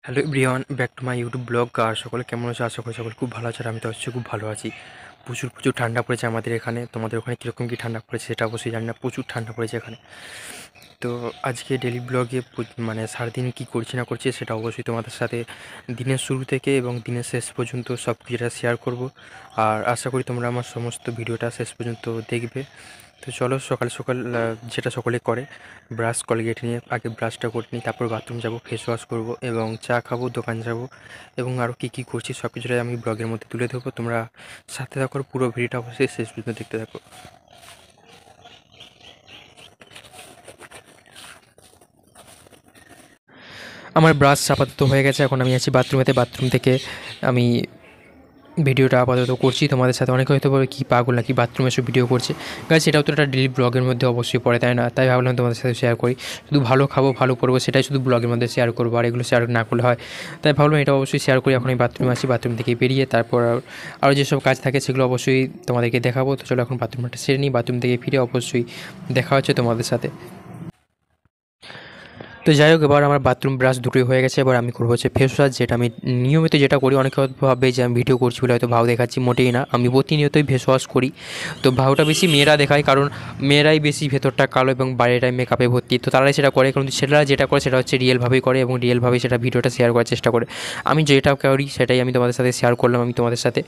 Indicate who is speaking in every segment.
Speaker 1: Hello everyone, back to my YouTube vlog. আর সকলে কেমন আছে? আশা করি সকলে খুব ভালো আছে। আর আমি তো অবশ্যই খুব ভালো আছি। প্রচুর প্রচুর ঠান্ডা পড়েছে আমাদের এখানে। তোমাদের ওখানে কীরকম কী ঠান্ডা পড়েছে সেটা অবশ্যই জানি না। প্রচুর ঠান্ডা পড়েছে এখানে। তো আজকে ডেলি ব্লগে মানে সারাদিন কী করছি না করছি সেটা অবশ্যই তোমাদের সাথে দিনের শুরু থেকে এবং দিনের শেষ পর্যন্ত সব কিছুটা শেয়ার করব। আর আশা করি তোমরা আমার সমস্ত ভিডিওটা শেষ পর্যন্ত দেখবে। তো চলো, সকাল সকাল যেটা সকলে করে, ব্রাশ কলগেট নিয়ে আগে ব্রাশটা করে নিই, তারপর বাথরুম যাব, ফেস ওয়াশ করবো এবং চা খাবো, দোকান যাব এবং আরও কী কী করছি সব কিছুটাই আমি ব্লগের মধ্যে তুলে ধরবো। তোমরা সাথে থাকো, পুরো ভিডিওটা অবশ্যই শেষ পর্যন্ত দেখতে থাকো। আমার ব্রাশ আপাতত হয়ে গেছে, এখন আমি আছি বাথরুমেতে। বাথরুম থেকে আমি ভিডিওটা আপাতত করছি তোমাদের সাথে। অনেকে হয়তো বলে কী পাগল নাকি বাথরুমে এসব ভিডিও করছে। গাইস, এটাও তো একটা ডেলি ব্লগের মধ্যে অবশ্যই পড়ে, তাই না? তাই ভাবলাম তোমাদের সাথে শেয়ার করি। শুধু ভালো খাবো, ভালো পড়বো, সেটাই শুধু ব্লগের মধ্যে শেয়ার করবো, আর এগুলো শেয়ার না করলে হয়? তাই ভাবলাম এটা অবশ্যই শেয়ার করি। এখন আমি বাথরুমে আসি, বাথরুম থেকে বেরিয়ে তারপর আরও যেসব কাজ থাকে সেগুলো অবশ্যই তোমাদেরকে দেখাবো। তো চলো এখন বাথরুমটা সেরে নিই, বাথরুম থেকে ফিরে অবশ্যই দেখা হচ্ছে তোমাদের সাথে। তো যাই হোক, এবার আমার বাথরুম ব্রাশ দুটোই হয়ে গেছে। এবার আমি করবো হচ্ছে ফেস ওয়াশ, যেটা আমি নিয়মিত যেটা করি। অনেকে হয়তো ভাববে যে আমি ভিডিও করছি বলে হয়তো ভাও দেখাচ্ছি, মোটেই না। আমি প্রতিনিয়তই ফেস ওয়াশ করি। তো ভাওটা বেশি মেয়েরা দেখায়, কারণ মেয়েরাই বেশি ভেতরটা কালো এবং বাইরেটাই মেকআপে ভর্তি। তো তারাই সেটা করে, কিন্তু ছেলেরা যেটা করে সেটা হচ্ছে রিয়েলভাবেই করে এবং রিয়েলভাবেই সেটা ভিডিওটা শেয়ার করার চেষ্টা করে। আমি যেটা করি সেটাই আমি তোমাদের সাথে শেয়ার করলাম, আমি তোমাদের সাথে।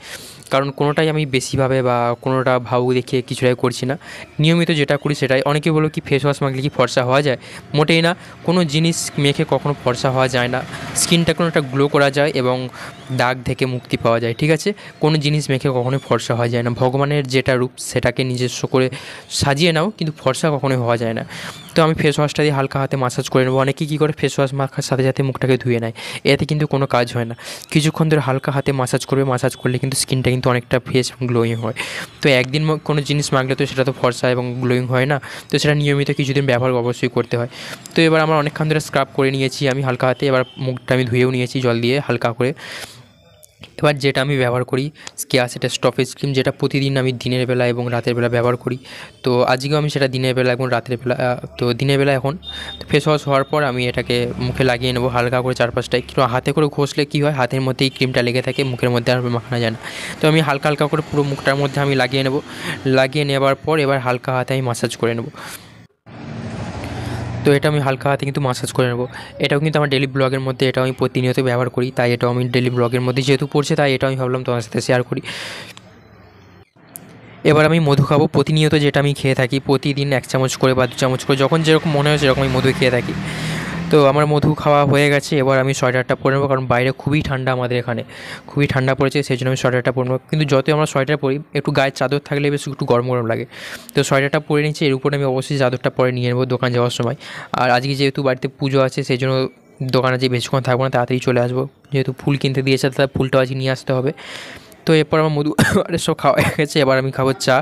Speaker 1: কারণ কোনোটাই আমি বেশিভাবে বা কোনোটা ভাও দেখিয়ে কিছুটাই করছি না। নিয়মিত যেটা করি সেটাই। অনেকে বলো কি ফেস ওয়াশ মাখলে কি ফর্সা হওয়া যায়? মোটেই না। কোনো জিনিস মেখে কখনো ফর্সা হওয়া যায় না। স্কিনটা কোনো একটা গ্লো করা যায় এবং দাগ থেকে মুক্তি পাওয়া যায়, ঠিক আছে? কোনো জিনিস মেখে কখনোই ফর্সা হওয়া যায় না। ভগবানের যেটা রূপ সেটাকে নিজস্ব করে সাজিয়ে নাও, কিন্তু ফর্সা কখনোই হওয়া যায় না। তো আমি ফেস ওয়াশটা দিয়ে হালকা হাতে মাসাজ করে নেবো। অনেকে কী করে ফেস ওয়াশ মাখার সাথে সাথে মুখটাকে ধুয়ে নেয়, এতে কিন্তু কোনো কাজ হয় না। কিছুক্ষণ ধরে হালকা হাতে মাসাজ করবে, মাসাজ করলে কিন্তু স্কিনটা কিন্তু অনেকটা ফ্রেশ এবং গ্লোয়িং হয়। তো একদিন কোনো জিনিস মাখলে তো সেটা তো ফর্সা এবং গ্লোয়িং হয় না। তো সেটা নিয়মিত কিছুদিন ব্যবহার অবশ্যই করতে হয়। তো এবার আমার অনেকক্ষণ ধরে স্ক্রাব করে নিয়েছি আমি হালকা হাতে। এবার মুখটা আমি ধুয়েও নিয়েছি জল দিয়ে হালকা করে। এবার যেটা আমি ব্যবহার করি কেয়া সেটা স্টপেজ ক্রিম, যেটা প্রতিদিন আমি দিনের বেলা এবং রাতের বেলা ব্যবহার করি। তো আজকেও আমি সেটা দিনের বেলা এবং রাতের বেলা, তো দিনের বেলা এখন ফেস ওয়াশ হওয়ার পর আমি এটাকে মুখে লাগিয়ে নেবো হালকা করে চারপাশটায়। একটু হাতে করে ঘষলে কী হয়, হাতের মধ্যে এই ক্রিমটা লেগে থাকে, মুখের মধ্যে আর মাখানো যায় না। তো আমি হালকা হালকা করে পুরো মুখটার মধ্যে আমি লাগিয়ে নেবো। লাগিয়ে নেওয়ার পর এবার হালকা হাতে আমি মাসাজ করে নেবো। তো এটা আমি হালকা হাতে কিন্তু মাসাজ করে নেবো। এটাও কিন্তু আমার ডেলি ব্লগের মধ্যে, এটাও আমি প্রতিনিয়ত ব্যবহার করি। তাই এটাও আমি ডেলি ব্লগের মধ্যে যেহেতু পড়ছে, তাই এটাও আমি ভাবলাম তোমার সাথে শেয়ার করি। এবার আমি মধু খাবো। প্রতিনিয়ত যেটা আমি খেয়ে থাকি, প্রতিদিন 1 চামচ করে বা 2 চামচ করে, যখন যেরকম মনে হয় সেরকম আমি মধু খেয়ে থাকি। তো আমার মধু খাওয়া হয়ে গেছে। এবার আমি সোয়েটারটা পরে নেবো, কারণ বাইরে খুবই ঠান্ডা, আমাদের এখানে খুবই ঠান্ডা পড়েছে, সেই জন্য আমি সোয়েটারটা পরে নেবো। কিন্তু যতই আমরা সোয়েটার পরি, একটু গায়ে চাদর থাকলে বেশ একটু গরম গরম লাগে। তো সোয়েটারটা পরে নিচ্ছি, এর উপরে আমি অবশ্যই চাদরটা পরে নিয়ে নেবো দোকান যাওয়ার সময়। আর আজকে যেহেতু বাড়িতে পুজো আছে, সেই জন্য দোকানে যে বেশিক্ষণ থাকবো না, তাড়াতাড়ি চলে আসবো। যেহেতু ফুল কিনতে দিয়েছে, তার ফুলটাও আজকে নিয়ে আসতে হবে। তো এরপর আমার মধু আর সব খাওয়া হয়ে গেছে। এবার আমি খাবো চা।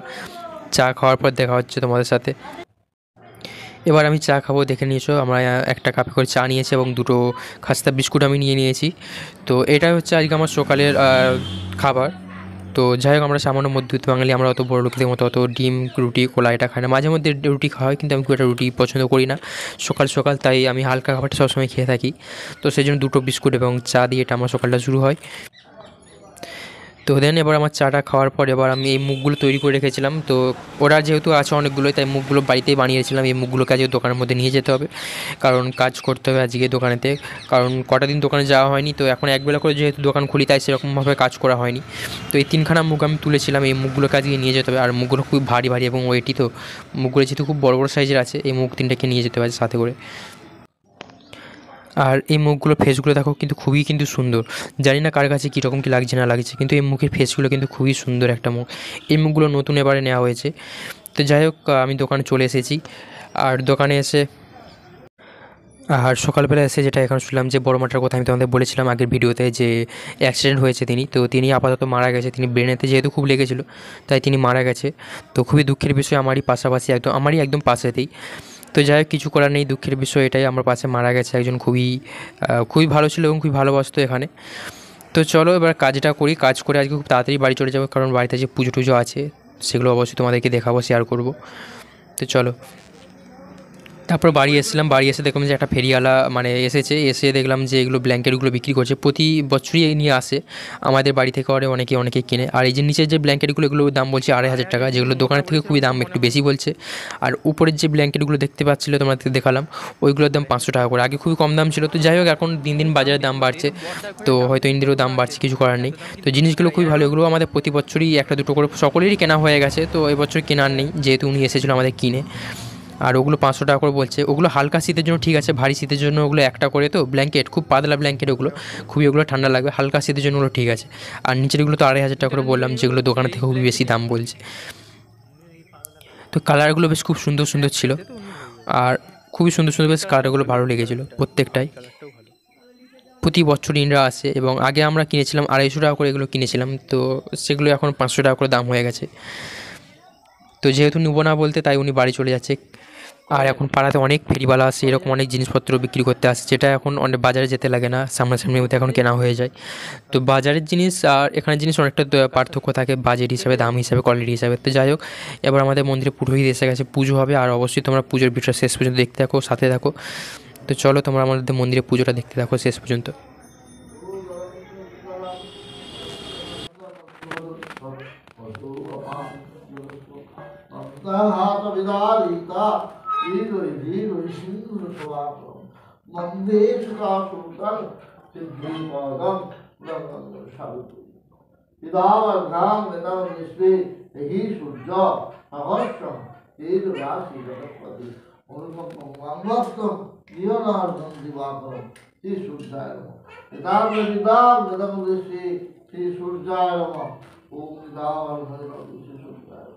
Speaker 1: চা খাওয়ার পর দেখা হচ্ছে তোমাদের সাথে। এবার আমি চা খাবো, দেখে নিয়েছো আমরা একটা কাপে করে চা নিয়েছি এবং 2টো খাস্তা বিস্কুট আমি নিয়ে নিয়েছি। তো এটাই হচ্ছে আজকে আমার সকালের খাবার। তো যাই হোক, আমরা সামান্য মধ্যবিত্ত বাঙালি, আমরা অত বড় লোকদের মতো অত ডিম রুটি কলা এটা খাই না। মাঝে মধ্যে রুটি খাওয়া হয়, কিন্তু আমি খুব একটা রুটি পছন্দ করি না সকাল সকাল। তাই আমি হালকা খাবারটা সবসময় খেয়ে থাকি। তো সেই জন্য 2টো বিস্কুট এবং চা দিয়ে এটা আমার সকালটা শুরু হয়। তো দেন এবার আমার চাটা খাওয়ার পর এবার আমি এই মুখগুলো তৈরি করে রেখেছিলাম। তো ওরা যেহেতু আছে অনেকগুলোই, তাই মুখগুলো বাড়িতেই বানিয়েছিলাম। এই মুখগুলোকে আজকে দোকানের মধ্যে নিয়ে যেতে হবে, কারণ কাজ করতে হবে আজকে দোকানেতে। কারণ কটা দিন দোকানে যাওয়া হয়নি, তো এখন একবেলা করে যেহেতু দোকান খুলি, তাই সেরকমভাবে কাজ করা হয়নি। তো এই 3খানা মুখ আমি তুলেছিলাম, এই মুখগুলোকে আজকে নিয়ে যেতে হবে। আর মুখগুলো খুব ভারী ভারী এবং ওয়েটি, তো মুখগুলো যেহেতু খুব বড় বড় সাইজের আছে, এই মুখ 3টাকে নিয়ে যেতে হবে সাথে করে। আর এই মুখগুলো ফেসগুলো দেখো কিন্তু খুবই কিন্তু সুন্দর। জানি না কার কাছে কীরকম কী লাগছে না লাগছে, কিন্তু এই মুখের ফেসগুলো কিন্তু খুবই সুন্দর একটা মুখ। এই মুখগুলো নতুন এবারে নেওয়া হয়েছে। তো যাই হোক, আমি দোকানে চলে এসেছি। আর দোকানে এসে আর সকালবেলা এসে যেটা এখন শুনলাম যে বড় মাটার কথা আমি তোমাদের বলেছিলাম আগের ভিডিওতে, যে অ্যাক্সিডেন্ট হয়েছে তিনি আপাতত মারা গেছে। তিনি ব্রেনেতে যেহেতু খুব লেগেছিলো, তাই তিনি মারা গেছে। তো খুবই দুঃখের বিষয়, আমারই একদম পাশেতেই। তো যাই হোক, কিছু করার নেই, দুঃখের বিষয় এটাই, আমার পাশে মারা গেছে একজন খুবই ভালো ছিল এবং খুবই ভালোবাসতো এখানে। তো চলো এবার কাজটা করি, কাজ করে আজকে খুব তাড়াতাড়ি বাড়ি চলে যাবো, কারণ বাড়িতে যে পুজো টুজো আছে সেগুলো অবশ্যই তোমাদেরকে দেখাবো, শেয়ার করব। তো চলো। তারপর বাড়ি এসেছিলাম, বাড়ি এসে দেখলাম যে একটা ফেরিওয়ালা মানে এসেছে, এসে দেখলাম যে এগুলো ব্ল্যাঙ্কেটগুলো বিক্রি করছে, প্রতি বছরই এই নিয়ে আসে আমাদের বাড়ি থেকে ওরে অনেকে কিনে। আর এই যে নিচের যে ব্ল্যাঙ্কেটগুলো এগুলোর দাম বলছে 2500 টাকা, যেগুলো দোকানের থেকে খুবই দাম একটু বেশি বলছে। আর উপরের যে ব্ল্যাঙ্কেটগুলো দেখতে পাচ্ছিলে তোমাদের দেখালাম, ওইগুলোর দাম 500 টাকা করে, আগে খুবই কম দাম ছিল। তো যাই হোক, এখন দিন দিন বাজারের দাম বাড়ছে, তো হয়তো ইন্দিরও দাম বাড়ছে, কিছু করার নেই। তো জিনিসগুলো খুবই ভালো, এগুলো আমাদের প্রতি বছরই একটা দুটো করে সকলেরই কেনা হয়ে গেছে, তো এবছর কেনার নেই যেহেতু উনি এসেছিলো আমাদের কিনে। আর ওগুলো 500 টাকা করে বলছে। ওগুলো হালকা শীতের জন্য ঠিক আছে, ভারী শীতের জন্য ওগুলো একটা করে তো ব্ল্যাঙ্কেট, খুব পাতলা ব্ল্যাঙ্কেট ওগুলো, খুবই ওগুলো ঠান্ডা লাগবে। হালকা শীতের জন্য ওগুলো ঠিক আছে। আর নিচেরগুলো তো 2500 টাকা করে বললাম, যেগুলো দোকানের থেকে খুবই বেশি দাম বলছে। তো কালারগুলো বেশ খুব সুন্দর সুন্দর ছিল, আর খুবই সুন্দর সুন্দর বেশ কালারগুলো ভালো লেগেছিলো প্রত্যেকটাই। প্রতি বছর ইনরা আসে, এবং আগে আমরা কিনেছিলাম 250 টাকা করে, এগুলো কিনেছিলাম, তো সেগুলো এখন 500 টাকা করে দাম হয়ে গেছে। তো যেহেতু নেবো না বলতে, তাই উনি বাড়ি চলে যাচ্ছে। আর এখন পাড়াতে অনেক ফেরিওয়ালা আসে, এরকম অনেক জিনিসপত্র বিক্রি করতে আসে, যেটা এখন অনেক বাজারে যেতে লাগে না, সামনাসামনির মধ্যে এখন কেনা হয়ে যায়। তো বাজারের জিনিস আর এখানের জিনিস অনেকটা পার্থক্য থাকে, বাজেট হিসাবে, দাম হিসাবে, কোয়ালিটি হিসাবে। তো যাই হোক, এবার আমাদের মন্দিরে পুরোহিত এসে গেছে, পুজো হবে, আর অবশ্যই তোমরা পুজোর ভিডিওটা শেষ পর্যন্ত দেখতে থাকো, সাথে থাকো। তো চলো তোমরা আমাদের মন্দিরে পুজোটা দেখতে থাকো শেষ পর্যন্ত।
Speaker 2: विदारिता धीरोहि सिंधुस्वापं वन्दे सुतासुतं सिद्धिपादं नमः इदावघां विदं निस्वे हि सूर्य अवश्यं तेज राशि जगत्पति भक्तं जीवनार्थं दिवाकरं श्री सूर्याय नमः इदावघां विदं निस्वे श्री सूर्याय नमः ओम इदावघां श्री सूर्याय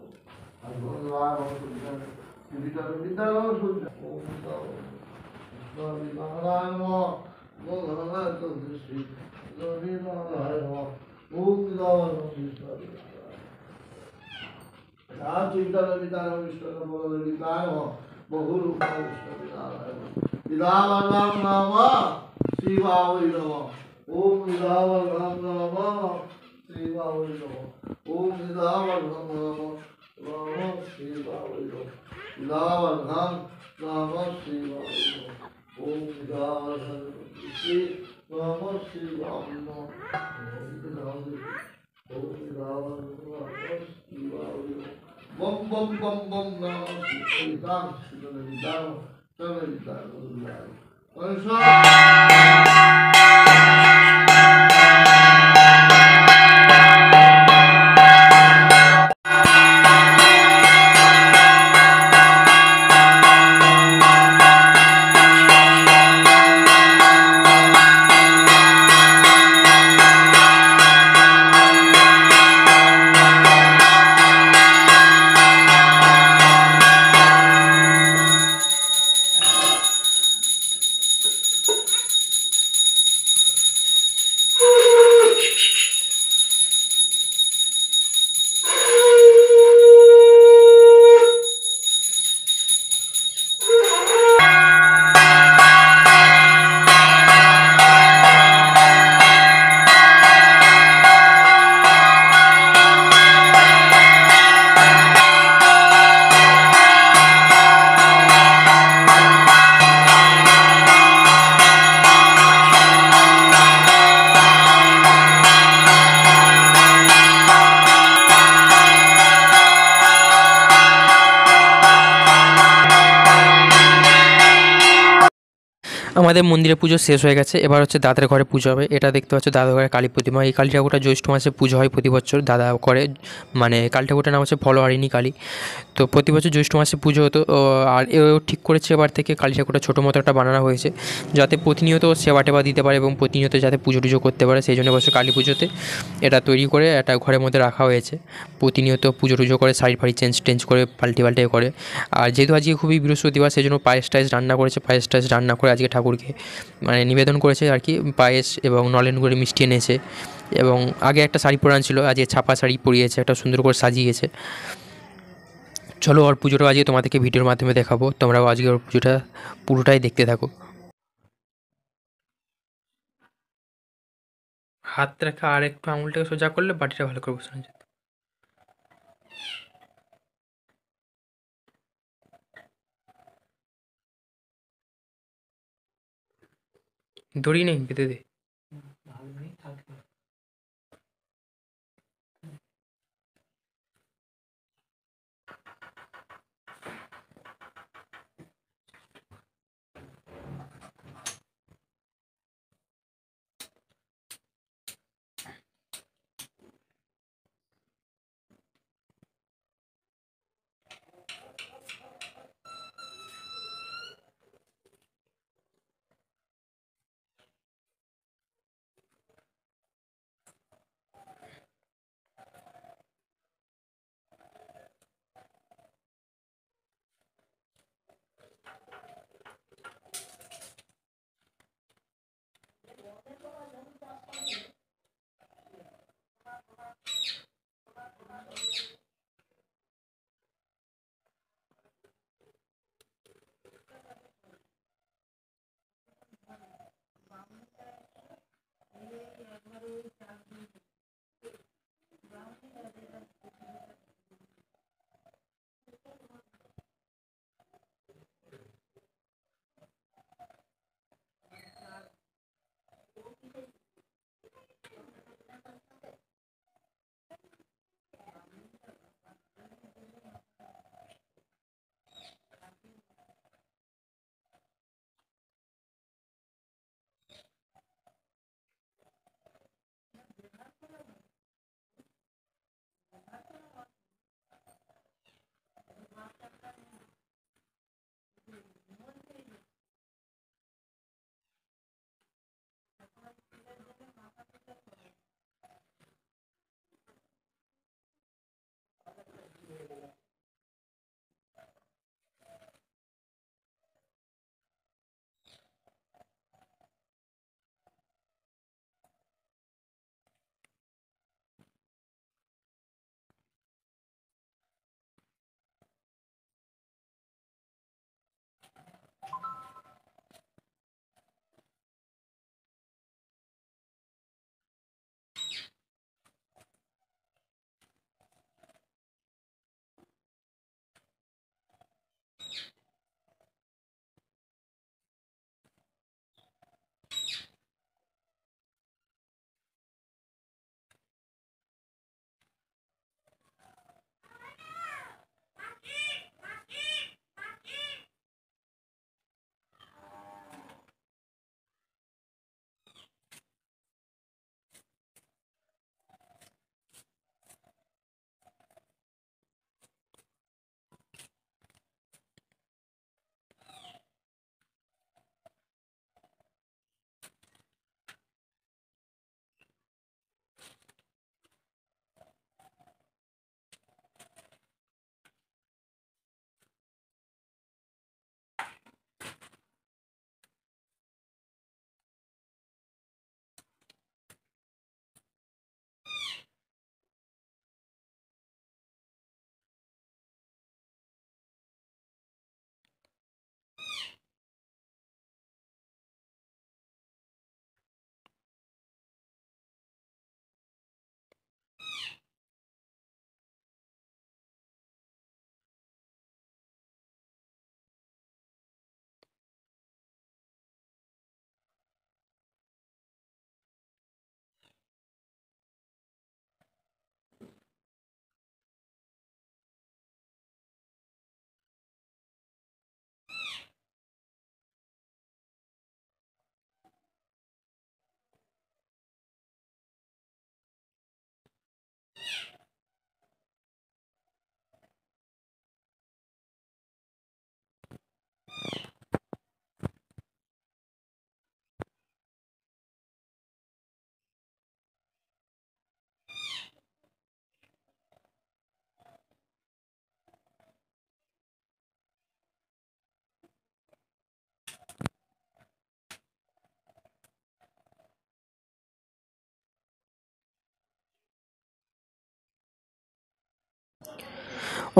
Speaker 2: Bom bom bom bom namo Sridham Sridham আমাদের মন্দিরে পুজো শেষ হয়ে গেছে, এবার হচ্ছে দাদার ঘরে পুজো হবে। এটা দেখতে পাচ্ছ দাদার ঘরে কালী প্রতিমা। এই কালী ঠাকুরটা জ্যৈষ্ঠ মাসে পুজো হয় প্রতি বছর, দাদা করে। মানে কালী ঠাকুরটার নাম হচ্ছে ফলহারিণী কালী। তো প্রতি বছর জ্যৈষ্ঠ মাসে পুজো হতো, আর এও ঠিক করেছে এবার থেকে কালী ঠাকুরটা ছোটো মতো একটা বানানো হয়েছে, যাতে প্রতিনিয়ত সেবা টেবা দিতে পারে এবং প্রতিনিয়ত যাতে পুজো টুজো করতে পারে। সেই জন্য বছর কালী পুজোতে এটা তৈরি করে একটা ঘরের মধ্যে রাখা হয়েছে, প্রতিনিয়ত পুজো টুজো করে, শাড়ি ফাড়ি চেঞ্জ করে, পাল্টে করে। আর যেহেতু আজকে খুবই বৃহস্পতিবার, সেই জন্য পায়েস টায়েস রান্না করেছে, পায়েস টায়েস রান্না করে আজকে ঠাকুরকে মানে নিবেদন করেছে আর কি। পায়েস এবং নলেন গুড়ে মিষ্টি এনেছে, এবং আগে একটা শাড়ি পরানো ছিল, আজকে ছাপা শাড়ি পরিয়েছে, একটা সুন্দর করে সাজিয়েছে। চলো ওর পুজোটা আজকে তোমাদেরকে ভিডিওর মাধ্যমে দেখাবো, তোমরাও আজকে ওর পুজোটা পুরোটাই দেখতে থাকো। হাত রাখা আর একটু আঙুলটাকে সোজা করলে বাটিটা ভালো করে বসানো যেত।
Speaker 1: দড়ি নেই, বেঁধে দে।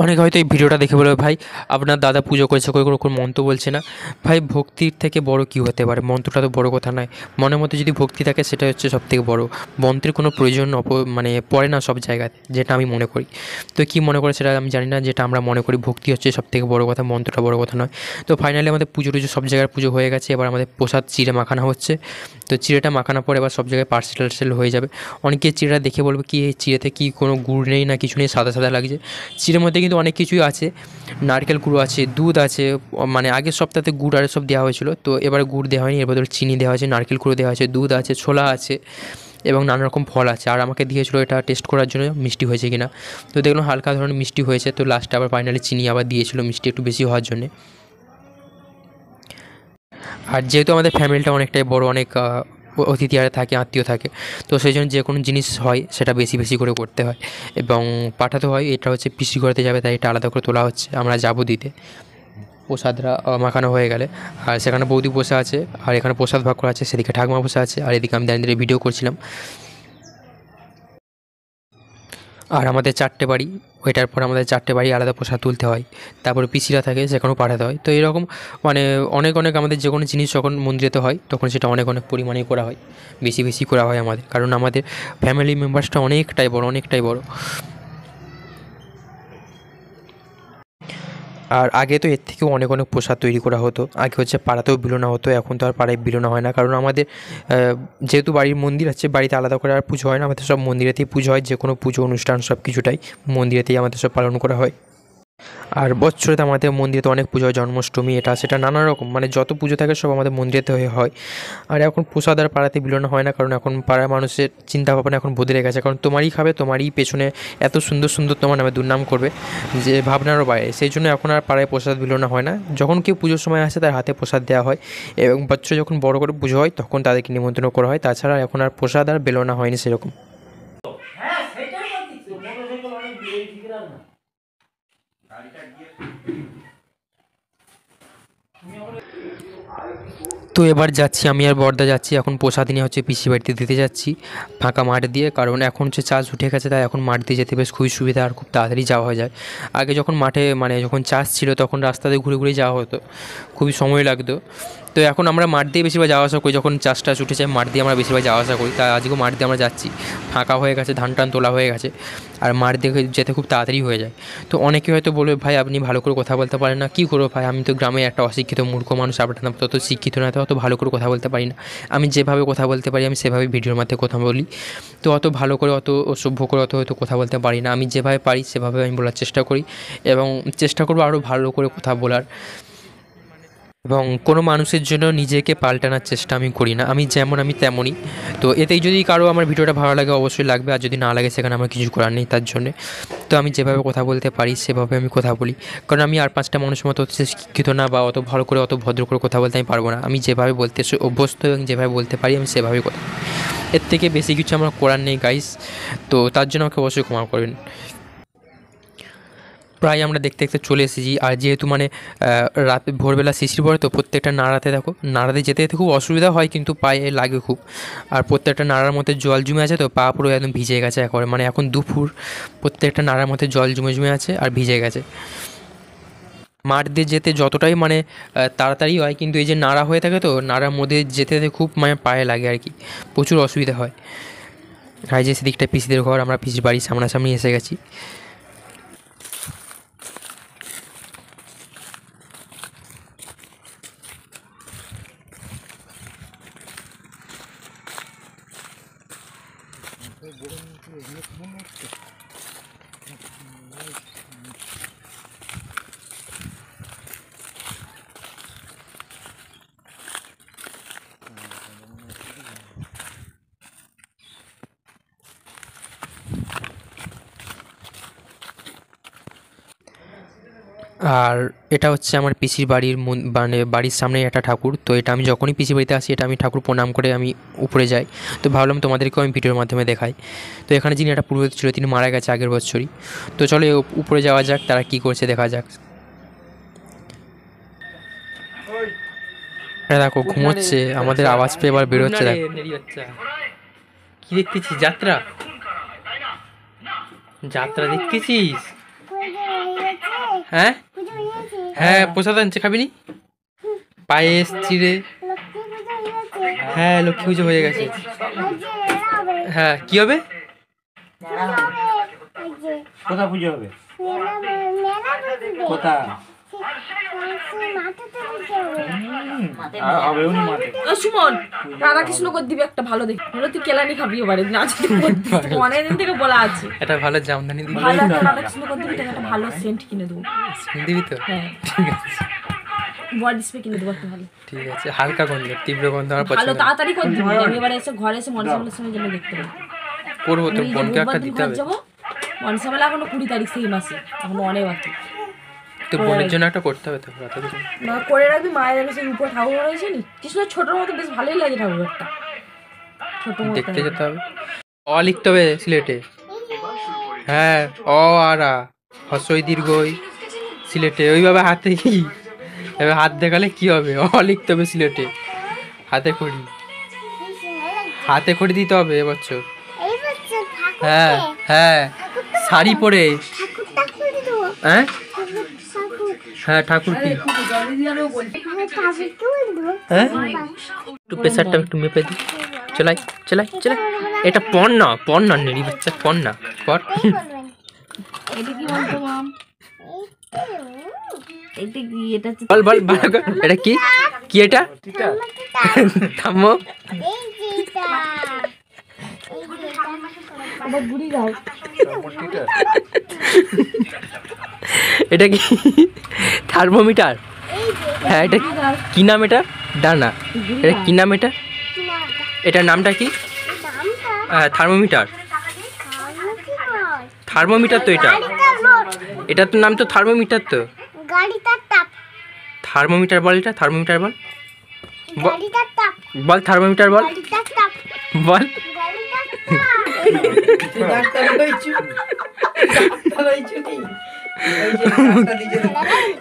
Speaker 2: অনেকে হয়তো এই ভিডিওটা দেখে বলবে, ভাই আপনার দাদা পুজো করেছে, কোনো মন্ত্র বলছে না। ভাই ভক্তির থেকে বড় কী হতে পারে? মন্ত্রটা তো বড় কথা নয়। মনের মধ্যে যদি ভক্তি থাকে সেটা হচ্ছে সবথেকে বড়। মন্ত্রের কোনো প্রয়োজন মানে পড়ে না সব জায়গাতে, যেটা আমি মনে করি। তো কী মনে করে সেটা আমি জানি না, যেটা আমরা মনে করি ভক্তি হচ্ছে সবথেকে বড় কথা, মন্ত্রটা বড় কথা নয়। তো ফাইনালি আমাদের পুজো টুজো সব জায়গার পুজো হয়ে গেছে। এবার আমাদের প্রসাদ চিড়ে মাখানো হচ্ছে। তো চিড়েটা মাখানোর পর এবার সব জায়গায় পার্সেল টার্সেল হয়ে যাবে। অনেকে চিড়েটা দেখে বলবে কি এই চিড়েতে কি কোনো গুড় নেই না কিছু নেই, সাদা সাদা লাগছে। চিড়ের মধ্যে কিন্তু অনেক কিছুই আছে, নারকেল গুঁড়ো আছে, দুধ আছে। মানে আগের সপ্তাহে গুড় আর সব দেওয়া হয়েছিল, তো এবারে গুড় দেওয়া হয়নি, এর বদলে চিনি দেওয়া হয়েছে, নারকেল গুঁড়ো দেওয়া আছে, দুধ আছে, ছোলা আছে এবং নানা রকম ফল আছে। আর আমাকে দিয়েছিল এটা টেস্ট করার জন্য মিষ্টি হয়েছে কিনা। তো দেখলাম হালকা ধরনের মিষ্টি হয়েছে। তো লাস্টে আবার ফাইনালি চিনি আবার দিয়েছিল মিষ্টি একটু বেশি হওয়ার জন্যে। আর যেহেতু আমাদের ফ্যামিলিটা অনেকটাই বড়, অনেক অতিথি আর থাকে, আত্মীয় থাকে, তো সেই জন্য যে কোনো জিনিস হয় সেটা বেশি বেশি করে করতে হয় এবং পাঠাতে হয়। এটা হচ্ছে পিসি করতে যাবে, তাই এটা আলাদা করে তোলা হচ্ছে, আমরা যাবো দিতে প্রসাদরা মাখানো হয়ে গেলে। আর সেখানে বৌদি বসে আছে, আর এখানে প্রসাদ ভাগ করা আছে, সেদিকে ঠাকুমা বসে আছে, আর এদিকে আমি দাঁড়িয়ে ভিডিও করছিলাম। আর আমাদের 4টে বাড়ি, ওইটার পর আমাদের 4টে বাড়ি আলাদা প্রসাদ তুলতে হয়, তারপরে পিসিরা থাকে সেখানেও পাঠাতে হয়। তো এরকম মানে অনেক অনেক আমাদের যে কোনো জিনিস যখন মন্দিরেতে হয় তখন সেটা অনেক অনেক পরিমাণেই করা হয়, বেশি বেশি করা হয় আমাদের, কারণ আমাদের ফ্যামিলি মেম্বার্সটা অনেকটাই বড়, অনেকটাই বড়। আর আগে তো এর থেকেও অনেক অনেক প্রসাদ তৈরি করা হতো। আগে হচ্ছে পাড়াতেও বিলোনা হতো, এখন তো আর পাড়ায় বিলোনা হয় না, কারণ আমাদের যেহেতু বাড়ির মন্দির আছে, বাড়িতে আলাদা করে আর পুজো হয় না, আমাদের সব মন্দিরেতেই পুজো হয়। যে কোনো পুজো অনুষ্ঠান সব কিছুটাই মন্দিরেতেই আমাদের সব পালন করা হয়। আর বৎসরে তো আমাদের মন্দিরে তো অনেক পুজো হয়, জন্মাষ্টমী এটা সেটা নানা রকম, মানে যত পুজো থাকে সব আমাদের মন্দিরেতে হয়ে হয়। আর এখন প্রসাদ আর পাড়াতে বিলোনা হয় না, কারণ এখন পাড়ার মানুষের চিন্তা ভাবনা এখন বদলে গেছে, কারণ তোমারই খাবে, তোমারই পেছনে এত সুন্দর সুন্দর তোমার নামে দুর্নাম করবে, যে ভাবনারও বাইরে। সেই জন্য এখন আর পাড়ায় প্রসাদ বিলোনা হয় না। যখন কেউ পুজোর সময় আসে তার হাতে প্রসাদ দেওয়া হয়, এবং বৎসরে যখন বড় করে পুজো হয় তখন তাদেরকে নিমন্ত্রণ করা হয়। তাছাড়া এখন আর প্রসাদ আর বিলোনা হয়নি সেরকম। তো এবার যাচ্ছি, আমি আর বড়দা যাচ্ছি এখন প্রসাদ নিয়ে হচ্ছে পিসি বাড়িতে দিতে যাচ্ছি, ফাঁকা মাঠ দিয়ে। কারণ এখন হচ্ছে চাষ উঠে গেছে, তাই এখন মাঠ দিয়ে যেতে বেশ খুবই সুবিধা আর খুব তাড়াতাড়ি যাওয়া হয়ে যায়। আগে যখন মাঠে মানে যখন চাষ ছিল তখন রাস্তাতে ঘুরে ঘুরে যাওয়া হতো, খুবই সময় লাগতো। তো এখন আমরা মাঠ দিয়ে বেশিরভাগ যাওয়া আসা করি, যখন চাষ টাস উঠে যায় মাঠ দিয়ে আমরা বেশিরভাগ যাওয়া আসা করি। তাই আজকেও মাঠ দিয়ে আমরা যাচ্ছি, ফাঁকা হয়ে গেছে, ধান টান তোলা হয়ে গেছে, আর মাঠ দিয়ে যেতে খুব তাড়াতাড়ি হয়ে যায়। তো অনেকে হয়তো বলবে, ভাই আপনি ভালো করে কথা বলতে পারেন না, কী করবো ভাই, আমি তো গ্রামে একটা অশিক্ষিত মূর্খ মানুষ, আপনার তত শিক্ষিত না, তো অত ভালো করে কথা বলতে পারি না। আমি যেভাবে কথা বলতে পারি আমি সেভাবে ভিডিওর মধ্যে কথা বলি। তো অত ভালো করে অত সভ্য করে অত হয়তো কথা বলতে পারি না, আমি যেভাবে পারি সেভাবে আমি বলার চেষ্টা করি, এবং চেষ্টা করবো আরও ভালো করে কথা বলার। এবং কোনো মানুষের জন্য নিজেকে পাল্টানোর চেষ্টা আমি করি না, আমি যেমন আমি তেমনই। তো এতেই যদি কারো আমার ভিডিওটা ভালো লাগে অবশ্যই লাগবে, আর যদি না লাগে সেখানে আমার কিছু করার নেই তার জন্যে। তো আমি যেভাবে কথা বলতে পারি সেভাবে আমি কথা বলি, কারণ আমি আর 5টা মানুষের মতো হচ্ছে শিক্ষিত না, বা অত ভালো করে অত ভদ্র করে কথা বলতে আমি পারবো না। আমি যেভাবে বলতে অভ্যস্ত এবং যেভাবে বলতে পারি আমি সেভাবেই কথা, এর থেকে বেশি কিছু আমার করার নেই গাইস। তো তার জন্য আমাকে অবশ্যই ক্ষমা করবেন। প্রায় আমরা দেখতে দেখতে চলে এসেছি। আর যেহেতু মানে রাত ভোরবেলা শিশির পড়ে, তো প্রত্যেকটা নাড়াতে দেখো, নাড়াতে যেতে যেতে খুব অসুবিধা হয়, কিন্তু পায়ে লাগে খুব। আর প্রত্যেকটা নাড়ার মধ্যে জল জমে আছে, তো পা পুরো একদম ভিজে গেছে একবারে, মানে এখন দুপুর, প্রত্যেকটা নাড়ার মধ্যে জল জমে জমে আছে আর ভিজে গেছে। মাঠ দিয়ে যেতে যতটাই মানে তাড়াতাড়ি হয়, কিন্তু এই যে নাড়া হয়ে থাকে, তো নাড়ার মধ্যে যেতে যেতে খুব মানে পায়ে লাগে আর কি, প্রচুর অসুবিধা হয়। আর যে সেদিকটা পিসিদের ঘর, আমরা পিসির বাড়ির সামনাসামনি এসে গেছি। আর এটা হচ্ছে আমার পিসির বাড়ির মানে বাড়ির সামনে একটা ঠাকুর। তো এটা আমি যখনই পিসির বাড়িতে আসি এটা আমি ঠাকুর প্রণাম করে আমি উপরে যাই। তো ভাবলাম তোমাদেরকেও আমি ভিডিওর মাধ্যমে দেখাই। তো এখানে যিনি একটা পুরোহিত ছিল তিনি মারা গেছে আগের বছরই। তো চলো উপরে যাওয়া যাক, তারা কী করছে দেখা যাক। এটা দেখো ঘুমোচ্ছে, আমাদের আওয়াজ পেয়ে এবার বেরোচ্ছে। দেখ কি দেখতেছিস, যাত্রা যাত্রা দেখতেছিস? হ্যাঁ হ্যাঁ প্রসাদ আনছে, খাবি নি? পায়েস চিড়ে। হ্যাঁ লক্ষ্মী পুজো হয়ে গেছে। হ্যাঁ কি হবে?
Speaker 3: কোথা পুজো হবে? কোথা হবেও নি মাঠে।
Speaker 4: সুমন রাধা কৃষ্ণ করে দিবি একটা ভালো দেখে, হলো তুই কেলানি খাবি এবারে নাচ অনেকদিন থেকে বলা আছে।
Speaker 2: এটা ভালো জামদানি দিবি।
Speaker 4: ভালো একটা রাধা কৃষ্ণ করে দিবি, তোকে একটা ভালো সেন্ট কিনে দেবো।
Speaker 2: দিবি তো?
Speaker 4: হ্যাঁ
Speaker 2: ঠিক আছে
Speaker 4: বডি স্প্রে কিনে দেবো একটা ভালো।
Speaker 2: ঠিক আছে, হালকা গন্ধ, তীব্র গন্ধ আমার
Speaker 4: ভালো
Speaker 2: পছন্দ।
Speaker 4: তাড়াতাড়ি করে দিবি, আমি এবারে এসে ঘরে এসে মনসামেলার সময় জন্য দেখতে পাবো।
Speaker 2: করবো তো,
Speaker 4: আমি যে
Speaker 2: বোনকে একটা
Speaker 4: বুধবার দিন
Speaker 2: দিতে
Speaker 4: ঘর
Speaker 2: হবে।
Speaker 4: যাবো, মনসামেলা এখনো 20 তারিখ সেই মাসে, এখনো অনেক বাকি।
Speaker 2: তো বোনের জন্য একটা করতে হবে তো, রাতে কিছু।
Speaker 4: না করে রাখবি, মায়ের আমি সেই উপর ঠাকুর রয়েছে নি কৃষ্ণ ছোটোর মতো, বেশ ভালোই লাগে ঠাকুরটা ছোট মতো।
Speaker 2: দেখতে যেতে হবে। অ লিখতে হবে সিলেটে। হ্যাঁ অ আর আ, হ্রস্বই দীর্ঘই সিলেটে ওইভাবে হাতে কি, এবার হাত দেখালে কি হবে? অ লিখতে হবে সিলেটে, হাতে খড়ি, হাতে খড়ি দিতে হবে এবছর। হ্যাঁ হ্যাঁ শাড়ি পরে। হ্যাঁ হ্যাঁ ঠাকুর কি? হ্যাঁ একটু প্রেসারটা একটু মেপে দিই। চলাই চলাই চলাই। এটা পণ না নেড়ি বাচ্চা, পণ না পর।
Speaker 4: এটা কি বলতো মাম? এটা কি? এটা
Speaker 2: বল বল ভালো করে। এটা কি কি এটা? থামো।
Speaker 4: বুড়ি গাও।
Speaker 2: এটা কি থার্মোমিটার? হ্যাঁ এটা কি নাম? এটা ডানা। এটা কি নাম? এটা এটার নামটা কি? হ্যাঁ থার্মোমিটার। থার্মোমিটার তো এটা, এটা তো নাম তো থার্মোমিটার তো। থার্মোমিটার বল, এটা থার্মোমিটার বল, বল থার্মোমিটার বল, বল।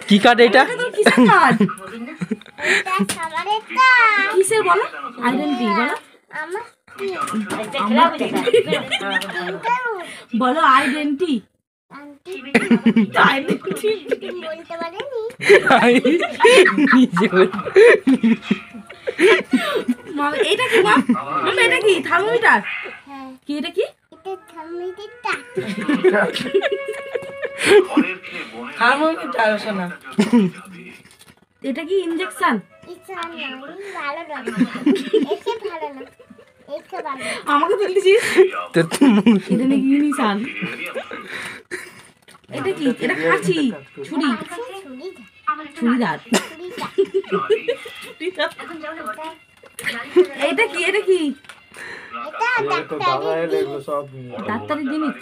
Speaker 2: কি কাঠ এটা?
Speaker 4: কিসের বলো? আইডেন্টি বলো, বলো আইডেন্টি। এটা কি মা? এটা কি থার্মোমিটার? কি এটা কি? এটা কি ইনজেকশন? আমাকে তুলতেছিস? এটা নাকি ইউনিসান। এটা কি? এটা কাঁচি, ছুরি, ছুরিদার। এটা কি? এটা কি ডাক্তারি জিনিস?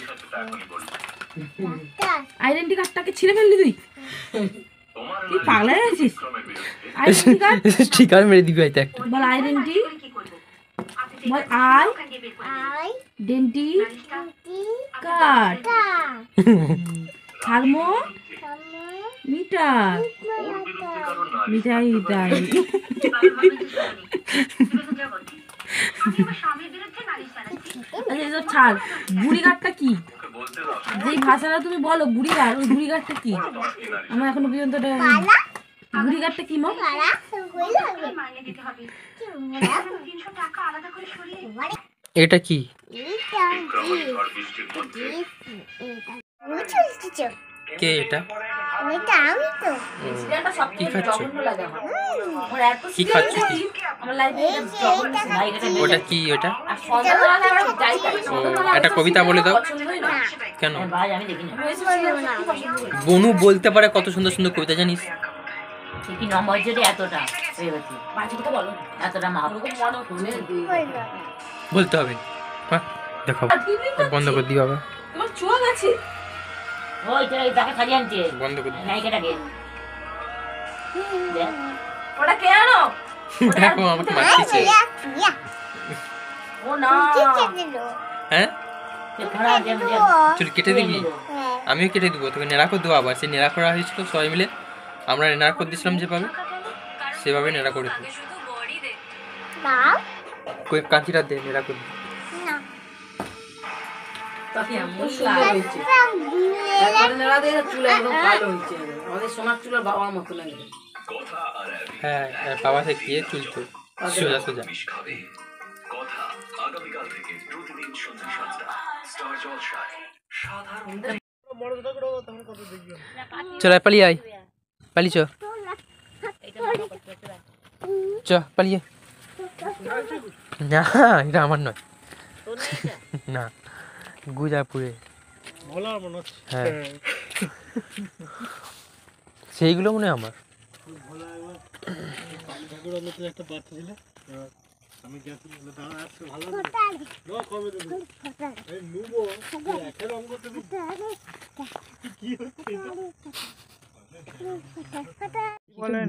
Speaker 4: আইডেন্টি কার্ডটাকে ছিঁড়ে ফেললি তুই? তুই পাগলা হয়ে গেছিস? আইডেন্টি কার্ড
Speaker 2: স্টিকার মেরে দিবি হয়তো একটা।
Speaker 4: বল আইডেন্টি, বল আইডেন্টি কার্ড, থার্মো মিটার, মিটাই মিটাই। আচ্ছা এসব ছাড়, বুড়িঘাটটা কি? যেই ভাষাটা তুমি বলো বুড়িঘাট, ওই বুড়িঘাটটা কি? আমার এখনো পর্যন্ত বুড়িঘাটটা কি মা?
Speaker 2: এটা কি? কে এটা? কি খাচ্ছ? কি খাচ্ছ কি? ওটা কি? ওটা একটা কবিতা বলে দাও। কেন? বনু বলতে পারে কত সুন্দর সুন্দর কবিতা, জানিস?
Speaker 5: ঠিকই নম্বর যদি এতটা এতটা মাপ
Speaker 2: বলতে হবে। হ্যাঁ দেখো বন্ধ করে দিই বাবা,
Speaker 4: তোমার চোখ আছে।
Speaker 5: ওই তো তাকে খালি আনছে
Speaker 2: বন্ধ করে দিই।
Speaker 5: নায়িকাটাকে
Speaker 4: ওটা কে আনো?
Speaker 2: দেখো আমাকে মারতেছে।
Speaker 4: ও না,
Speaker 2: হ্যাঁ চুল কেটে দিবি? আমিও কেটে দেবো, তোকে নেড়া করে দেবো। আবার সে নেড়া করা হয়েছিল সবাই মিলে, আমরা নেড়া করে দিয়েছিলাম যেভাবে, সেভাবে নেড়া করে দেবো। কাঁচিটা দে, নেড়া করে দিই।
Speaker 4: তাকে এমন সুন্দর হয়েছে। একবার নেড়া দিয়ে চুল একদম কালো হয়েছে। আমাদের সোনার চুলার বাবার মতো লাগে।
Speaker 2: হ্যাঁ বাবা থেকে চুলতো সোজা সোজা। চল পালিয়ে আয়, পালিয়ে চ পালিয়ে। না এটা আমার নয়, না গুজাপুরে। হ্যাঁ সেইগুলো মনে হয় আমার।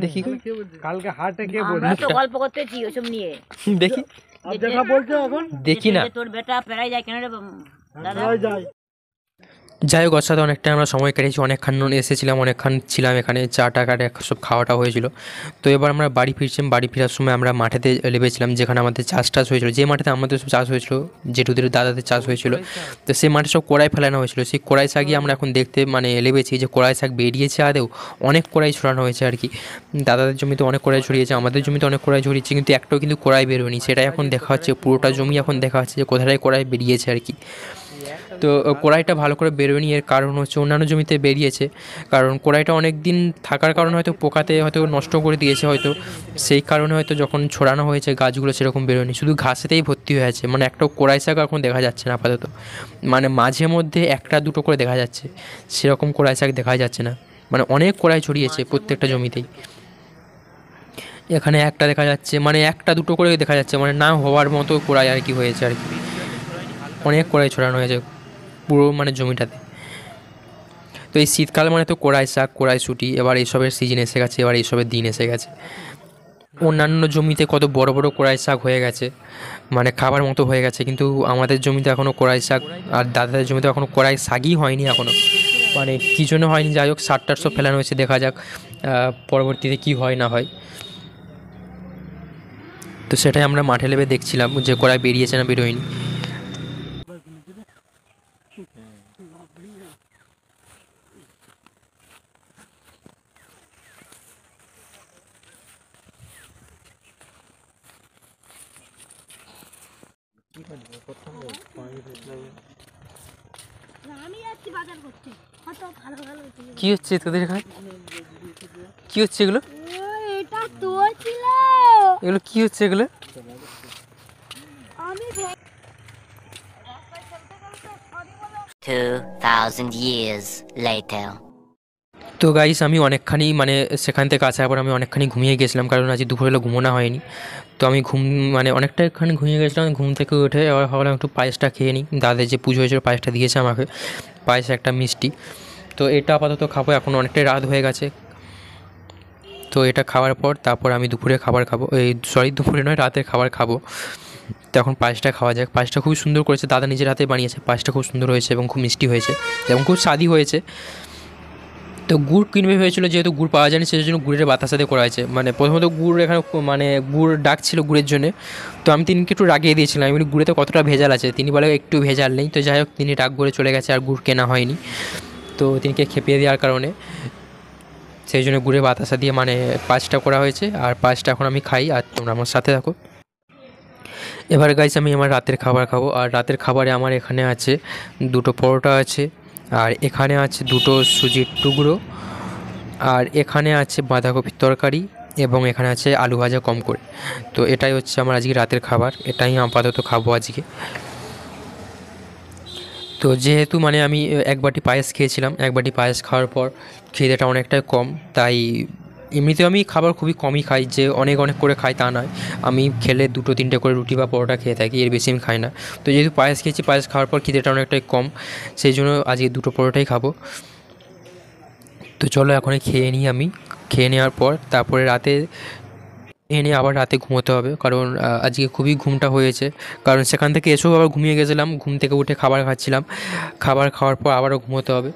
Speaker 2: দেখি
Speaker 3: কালকে হাটে কে
Speaker 5: আমরা তো গল্প করতেছি ওসব নিয়ে।
Speaker 2: দেখি
Speaker 3: দেখা বলছো এখন
Speaker 2: দেখি না।
Speaker 5: তোর বেটা পেরাই যায় কেন রে দাদা?
Speaker 3: যাই
Speaker 2: যাই হোক ওর সাথে অনেকটা আমরা সময় কেটেছি, অনেকক্ষণ এসেছিলাম, অনেকক্ষণ ছিলাম এখানে, চা টা কাটে সব খাওয়াটা হয়েছিল। তো এবার আমরা বাড়ি ফিরছিলাম, বাড়ি ফেরার সময় আমরা মাঠেতে লেবেছিলাম যেখানে আমাদের চাষ টাস হয়েছিল, যে মাঠেতে আমাদের সব চাষ হয়েছিল, জেঠুদের দাদাদের চাষ হয়েছিল। তো সেই মাঠে সব কড়াই ফেলানো হয়েছিল, সেই কড়াই শাকই আমরা এখন দেখতে মানে লেবেছি যে কড়াই শাক বেরিয়েছে আদেও। অনেক কড়াই ছড়ানো হয়েছে আর কি, দাদাদের জমিতে অনেক কড়াই ছড়িয়েছে, আমাদের জমিতে অনেক কড়াই ছড়িয়েছে, কিন্তু একটাও কিন্তু কড়াই বেরোয়নি। সেটাই এখন দেখা হচ্ছে, পুরোটা জমি এখন দেখা হচ্ছে যে কোথায় কড়াই বেরিয়েছে আর কি। তো কড়াইটা ভালো করে বেরোয়নি, এর কারণ হচ্ছে অন্যান্য জমিতে বেরিয়েছে, কারণ কড়াইটা অনেক দিন থাকার কারণে হয়তো পোকাতে হয়তো নষ্ট করে দিয়েছে হয়তো, সেই কারণে হয়তো যখন ছড়ানো হয়েছে গাছগুলো সেরকম বেরোয়নি, শুধু ঘাসেতেই ভর্তি হয়ে আছে। মানে একটাও কড়াই শাক এখন দেখা যাচ্ছে না আপাতত, মানে মাঝে মধ্যে একটা দুটো করে দেখা যাচ্ছে, সেরকম কড়াই শাক দেখা যাচ্ছে না। মানে অনেক কড়াই ছড়িয়েছে প্রত্যেকটা জমিতেই, এখানে একটা দেখা যাচ্ছে, মানে একটা দুটো করে দেখা যাচ্ছে, মানে না হওয়ার মতো কড়াই আর কি হয়েছে আর কি, অনেক কড়াই ছড়ানো হয়েছে পুরো মানে জমিটাতে। তো এই শীতকাল মানে তো কড়াই শাক, কড়াইশুঁটি, এবার এইসবের সিজন এসে গেছে, এবার এইসবের দিন এসে গেছে। অন্যান্য জমিতে কত বড় বড় কড়াই শাক হয়ে গেছে, মানে খাবার মতো হয়ে গেছে, কিন্তু আমাদের জমিতে এখনও কড়াই শাক, আর দাদাদের জমিতে এখনও কড়াই শাকই হয়নি এখনও, মানে কী জন্য হয়নি। যাই হোক 60-80 ফেলানো হয়েছে, দেখা যাক পরবর্তীতে কি হয় না হয়। তো সেটাই আমরা মাঠে নেমে দেখছিলাম যে কড়াই বেরিয়েছে না বেরোয়নি। কি হচ্ছে তোদের এখানে, কি হচ্ছে এগুলো, এগুলো কি হচ্ছে এগুলো?
Speaker 6: আমি 2000 years later.
Speaker 2: তো গাইস আমি অনেকখানি মানে সেখান থেকে আসার পর আমি অনেকখানি ঘুমিয়ে গেছিলাম, কারণ আজ দুপুরবেলা ঘুমোনো হয়নি। তো আমি মানে অনেকটা এখানে ঘুমিয়ে গেছিলাম, ঘুম থেকে উঠে এবার ভাবলাম একটু পায়েসটা খেয়ে নিই, দাদা যে পুজো হয়েছিল পায়েসটা দিয়েছে আমাকে, পায়েস একটা মিষ্টি। তো এটা আপাতত খাবো, এখন অনেকটাই রাত হয়ে গেছে। তো এটা খাওয়ার পর তারপর আমি দুপুরে খাবার খাবো, দুপুরে নয় রাতের খাবার খাবো। তো এখন পায়েসটা খাওয়া যাক। পায়েসটা খুব সুন্দর করেছে, দাদা নিজের হাতে বানিয়েছে, পায়েসটা খুব সুন্দর হয়েছে এবং খুব মিষ্টি হয়েছে এবং খুব স্বাদই হয়েছে। তো গুড় কিনবে হয়েছিল, যেহেতু গুড় পাওয়া যায়নি সেই জন্য গুড়ের বাতাসাতে করা হয়েছে। মানে প্রথমত গুড় এখানে মানে গুড় ডাকছিল গুড়ের জন্যে, তো আমি তিনিকে একটু রাগিয়ে দিয়েছিলাম, আমি বলি গুড়েতে কতটা ভেজাল আছে, তিনি বলে একটু ভেজাল নেই। তো যাই হোক তিনি রাগ করে চলে গেছে, আর গুড় কেনা হয়নি। তো তিনিকে খেপিয়ে দেওয়ার কারণে সেই জন্য গুড়ের বাতাসা দিয়ে মানে পায়েসটা করা হয়েছে, আর পায়েসটা এখন আমি খাই, আর তোমরা আমার সাথে থাকো। এবার গাইস আমি আমার রাতের খাবার খাবো, আর রাতের খাবারে আমার এখানে আছে 2টো পরোটা আছে, আর এখানে আছে 2টো সুজির টুকরো, আর এখানে আছে বাঁধাকপির তরকারি, এবং এখানে আছে আলু ভাজা কম করে। তো এটাই হচ্ছে আমার আজকে রাতের খাবার, এটাই আপাতত খাবো আজকে। তো যেহেতু মানে আমি এক বাটি পায়েস খেয়েছিলাম, এক বাটি পায়েস খাওয়ার পর খিদেটা অনেকটাই কম, তাই এমনিতেও আমি খাবার খুবই কমই খাই, যে অনেক করে খাই তা নয়, আমি খেলে 2-3টে করে রুটি বা পরোটা খেয়ে থাকি, এর বেশি আমি খাই না। তো যেহেতু পায়েস খেয়েছি, পায়েস খাওয়ার পর খিদেটা অনেকটাই কম, সেই জন্য আজকে 2টো পরোটাই খাবো। তো চলো এখনই খেয়ে নিই, আমি খেয়ে নেওয়ার পর তারপরে রাতে নিয়ে আবার রাতে ঘুমোতে হবে, কারণ আজকে খুবই ঘুমটা হয়েছে, কারণ সেখান থেকে এসেও আবার ঘুমিয়ে গেছিলাম, ঘুম থেকে উঠে খাবার খাচ্ছিলাম, খাবার খাওয়ার পর আবারও ঘুমোতে হবে।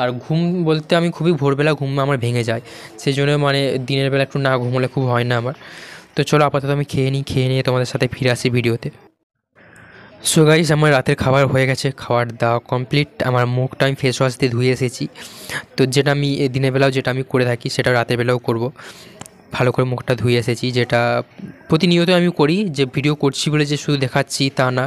Speaker 2: আর ঘুম বলতে আমি খুবই ভোরবেলা ঘুম আমার ভেঙে যায়, সেই জন্য মানে দিনের বেলা একটু না ঘুমোলে খুব হয় না আমার। তো চলো আপাতত আমি খেয়ে নিই, খেয়ে নিয়ে তোমাদের সাথে ফিরে আসি ভিডিওতে। সো গাইস, আমার রাতের খাবার হয়ে গেছে, খাবার দাওয়া কমপ্লিট। আমার মুখটা আমি ফেস ওয়াশ দিয়ে ধুয়ে এসেছি। তো যেটা আমি দিনের বেলাও যেটা আমি করে থাকি সেটা রাতের বেলাও করব। ভালো করে মুখটা ধুয়ে এসেছি, যেটা প্রতিনিয়ত আমি করি। যে ভিডিও করছি বলে যে শুধু দেখাচ্ছি তা না,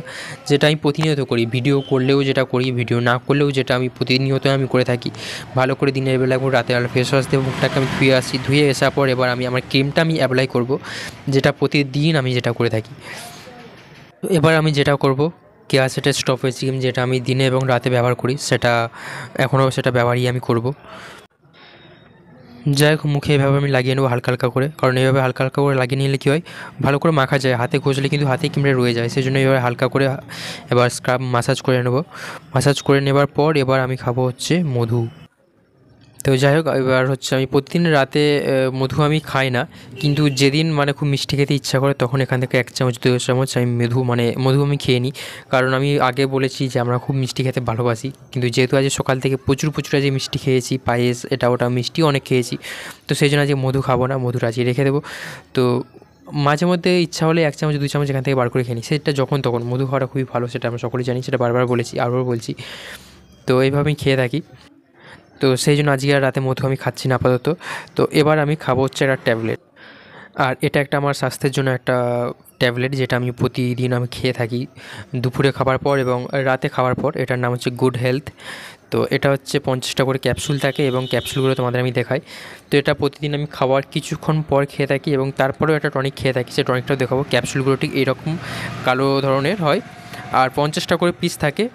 Speaker 2: যেটা আমি প্রতিনিয়ত করি। ভিডিও করলেও যেটা করি, ভিডিও না করলেও যেটা আমি প্রতিনিয়ত আমি করে থাকি। ভালো করে দিনের বেলা এবং রাতের বেলা ফেস ওয়াশ দিয়ে মুখটাকে আমি ধুয়ে আসি। ধুয়ে আসার পর এবার আমি আমার ক্রিমটা আমি অ্যাপ্লাই করব, যেটা প্রতিদিন আমি যেটা করে থাকি। তো এবার আমি যেটা করব, কেয়ারশেটের স্টপেজ ক্রিম, যেটা আমি দিনে এবং রাতে ব্যবহার করি, সেটা এখনও সেটা ব্যবহারই আমি করব। যাই হোক, মুখে এভাবে আমি লাগিয়ে নেবো হালকা হালকা করে, কারণ এইভাবে হালকা হালকা করে লাগিয়ে নিলে কী হয়, ভালো করে মাখা যায়। হাতে ঘষলে কিন্তু হাতে কিমড়ে রয়ে যায়, সেই জন্য এবার হালকা করে এবার স্ক্রাব মাসাজ করে নেব। মাসাজ করে নেবার পর এবার আমি খাবো হচ্ছে মধু। তো যাই হোক, এবার হচ্ছে আমি প্রতিদিন রাতে মধু আমি খাই না, কিন্তু যেদিন মানে খুব মিষ্টি খেতে ইচ্ছা করে তখন এখান থেকে 1 চামচ 2 চামচ আমি মধু আমি খেয়ে নিই। কারণ আমি আগে বলেছি যে আমরা খুব মিষ্টি খেতে ভালোবাসি, কিন্তু যেহেতু আজ সকাল থেকে প্রচুর আজ মিষ্টি খেয়েছি, পায়েস এটা ওটা মিষ্টি অনেক খেয়েছি, তো সেই জন্য আজকে মধু খাবো না, মধু আজকে রেখে দেবো। তো মাঝে মধ্যে ইচ্ছা হলে 1 চামচ 2 চামচ এখান থেকে বার করে খেয়ে নিই, সেটা যখন তখন। মধু খাওয়াটা খুবই ভালো, সেটা আমরা সকলেই জানি, সেটা বারবার বলেছি, আবারও বলছি। তো এইভাবে আমি খেয়ে থাকি। তো সেই জন্য আজকে আর রাতে মধু আমি খাচ্ছি না আপাতত। তো এবার আমি খাবো হচ্ছে একটা ট্যাবলেট, আর এটা একটা আমার স্বাস্থ্যের জন্য একটা ট্যাবলেট, যেটা আমি প্রতিদিন আমি খেয়ে থাকি দুপুরে খাবার পর এবং রাতে খাওয়ার পর। এটার নাম হচ্ছে গুড হেলথ। তো এটা হচ্ছে 50টা করে ক্যাপসুল থাকে এবং ক্যাপসুলগুলো তোমাদের আমি দেখাই। তো এটা প্রতিদিন আমি খাওয়ার কিছুক্ষণ পর খেয়ে থাকি এবং তারপরেও একটা টনিক খেয়ে থাকি, সেই টনিকটাও দেখাবো। ক্যাপসুলগুলো ঠিক এইরকম কালো ধরনের হয়, আর 50টা করে পিস থাকে।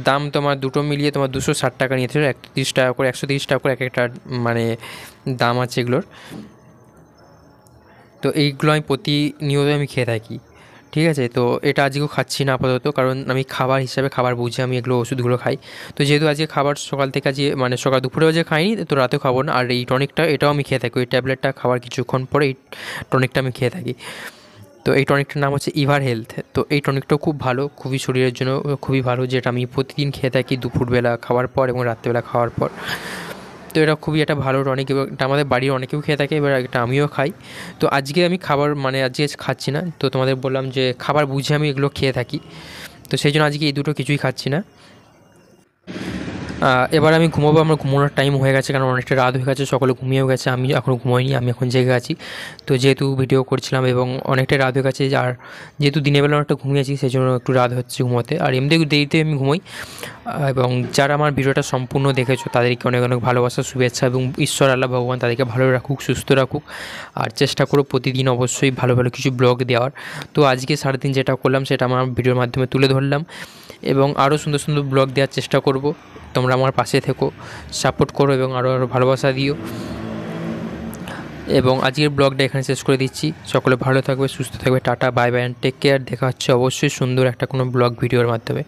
Speaker 2: দাম তোমার দুটো মিলিয়ে তোমার 260 টাকা নিয়েছিল, 130 টাকা করে 130 টাকা করে এক একটা মানে দাম আছে এগুলোর। তো এইগুলো আমি প্রতিনিয়ত আমি খেয়ে থাকি, ঠিক আছে। তো এটা আজকেও খাচ্ছি না আপাতত, কারণ আমি খাবার হিসাবে খাবার বুঝে আমি এগুলো ওষুধগুলো খাই। তো যেহেতু আজকে খাবার সকাল থেকে আজকে মানে সকাল দুপুরেও যে খাইনি, তো রাতেও খাবো না। আর এই টনিকটা এটাও আমি খেয়ে থাকি, ওই ট্যাবলেটটা খাওয়ার কিছুক্ষণ পরে এই টনিকটা আমি খেয়ে থাকি। তো এই টনিকটার নাম হচ্ছে ইভার হেলথ। তো এই টনিকটাও খুব ভালো, খুবই শরীরের জন্য খুবই ভালো, যেটা আমি প্রতিদিন খেয়ে থাকি দুপুরবেলা খাওয়ার পর এবং রাত্রেবেলা খাওয়ার পর। তো এটা খুবই একটা ভালো টনিক এবং এটা আমাদের বাড়ির অনেকেও খেয়ে থাকে, এবার এটা আমিও খাই। তো আজকে আমি খাবার মানে আজকে খাচ্ছি না, তো তোমাদের বললাম যে খাবার বুঝে আমি এগুলো খেয়ে থাকি, তো সেই জন্য আজকে এই দুটো কিছুই খাচ্ছি না। এবার আমি ঘুমোবো, আমার ঘুমোনোর টাইম হয়ে গেছে, কারণ অনেকটা রাত হয়ে গেছে, সকলে ঘুমিয়েও গেছে, আমি এখনও ঘুমোইনি, আমি এখন জেগে আছি। তো যেহেতু ভিডিও করছিলাম এবং অনেকটা রাত হয়ে গেছে, আর যেহেতু দিনের বেলা অনেকটা ঘুমিয়েছি, সেই জন্য একটু রাত হচ্ছে ঘুমোতে, আর এমনিতেও দেরিতে আমি ঘুমোই। এবং যারা আমার ভিডিওটা সম্পূর্ণ দেখেছো তাদেরকে অনেক অনেক ভালোবাসা, শুভেচ্ছা, এবং ঈশ্বর আল্লাহ ভগবান তাদেরকে ভালো রাখুক, সুস্থ রাখুক। আর চেষ্টা করো প্রতিদিন অবশ্যই ভালো ভালো কিছু ব্লগ দেওয়ার। তো আজকে সারাদিন যেটা করলাম সেটা আমার ভিডিওর মাধ্যমে তুলে ধরলাম, এবং আরও সুন্দর সুন্দর ব্লগ দেওয়ার চেষ্টা করব। তোমরা আমার পাশে থেকো, সাপোর্ট করো এবং আরও ভালোবাসা দিও। এবং আজকের ব্লগটা এখানে শেষ করে দিচ্ছি। সকলে ভালো থাকবে, সুস্থ থাকবে, tata, bye bye and take care. দেখা হচ্ছে অবশ্যই সুন্দর একটা কোনো ব্লগ ভিডিওর মাধ্যমে।